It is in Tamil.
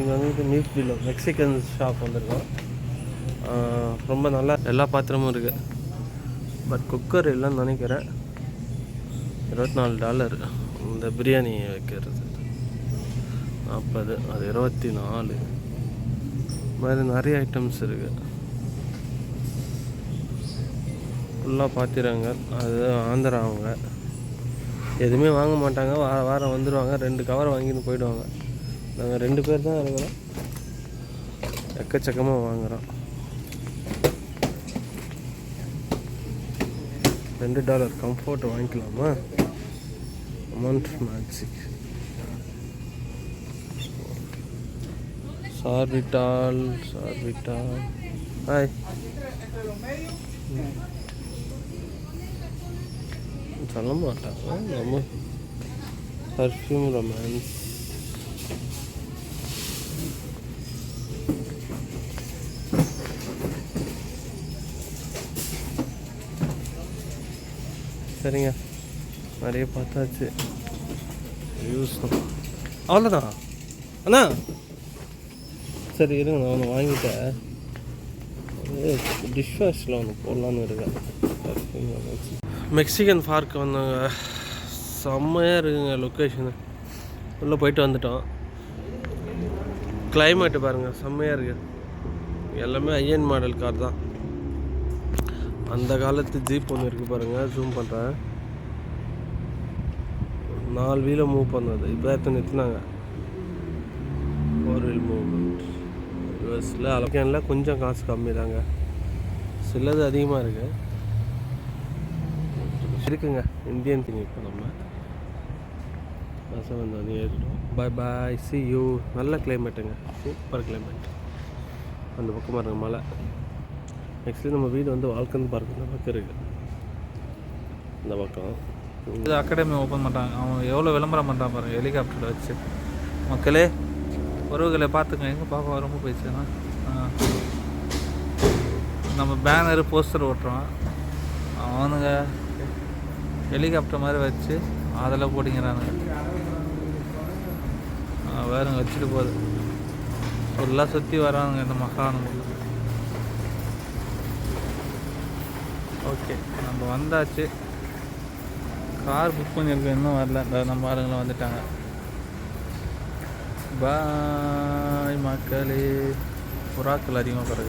இன்றைக்கி வந்து மீட் பில்லோ மெக்சிகன் ஷாப் வந்திருக்கோம். ரொம்ப நல்லா எல்லா பாத்திரமும் இருக்குது. பட் குக்கர் இல்லைன்னு நினைக்கிறேன். $24 இந்த பிரியாணி வைக்கிறது. 40 அது 24. மாதிரி நிறைய ஐட்டம்ஸ் இருக்குது. ஃபுல்லாக பார்த்துறாங்க. அது ஆந்திரா அவங்க எதுவுமே வாங்க மாட்டாங்க. வாரம் வந்துடுவாங்க, 2 கவர் வாங்கின்னு போயிடுவாங்க. நாங்கள் 2 பேர் தான் இருக்கிறோம். எக்கச்சக்கமாக வாங்குகிறோம். $2 கம்ஃபர்ட் வாங்கிக்கலாமா? அமௌண்ட் மேஜிக் சார்விட்டால் ஹாய் சொல்ல மாட்டாங்க. நம்ம பர்ஃப்யூம் ரொமான்ஸ் சரிங்க. நிறைய பார்த்தாச்சு. யூஸ் அவ்வளோதான் அண்ணா. சரி இருங்க, நான் ஒன்று வாங்கிட்டேன். டிஷ் வாஷில் ஒன்று போடலான்னு இருக்கேன். மெக்சிகன் பார்க் வந்தாங்க. செம்மையாக இருக்குங்க லொக்கேஷனு. உள்ளே போயிட்டு வந்துட்டோம். கிளைமேட்டு பாருங்கள், செம்மையாக இருக்குது. எல்லாமே ஐஎன் மாடல் கார் தான். அந்த காலத்து ஜீப் ஒன்று இருக்குது பாருங்கள். ஜூம் பண்ணுறேன். 4 வீலை மூவ் பண்ணது. இப்போ எத்தனை நிறுத்தினாங்க. 4 வீல் மூவ்மெண்ட். யூஎஸில் அலோகேனில் கொஞ்சம் காசு கம்மி தாங்க. சிலது அதிகமாக இருக்குங்க. Indian thing. இப்போ நம்ம பசங்க வந்து ஏறிட்டோம். பாய் பாய், சி யூ. நல்ல கிளைமேட்டுங்க, சூப்பர் கிளைமேட். அந்த பக்கம் பாருங்க மலை. நெக்ஸ்ட்டு நம்ம வீடு வந்து வால்கன் பார்க் இந்த பக்கம் இருக்குது. இந்த பக்கம் இது அகாடமி ஓப்பன் பண்ணுறாங்க. அவன் எவ்வளோ விளம்பரம் பண்ணுறான் பாருங்கள், ஹெலிகாப்டரில் வச்சு. மக்களே, உறவுகளை பார்த்துங்க. எங்கே பார்க்க ரொம்ப போயிடுச்சுன்னா நம்ம பேனரு போஸ்டர் ஓட்டுறோம். அவனுங்க ஹெலிகாப்டர் மாதிரி வச்சு அதில் போட்டிங்கிறானுங்க. வேறுங்க வச்சுட்டு போகுது. ஃபுல்லாக சுற்றி வரானுங்க இந்த மகானுங்களுக்கு. ஓகே, நம்ம வந்தாச்சு. கார் புக் பண்ணியிருக்கோம், இன்னும் வரல. நம்ம ஆளுங்களாம் வந்துட்டாங்க. பாய் மக்களே. புறாக்கள் அதிகமாக பிறகு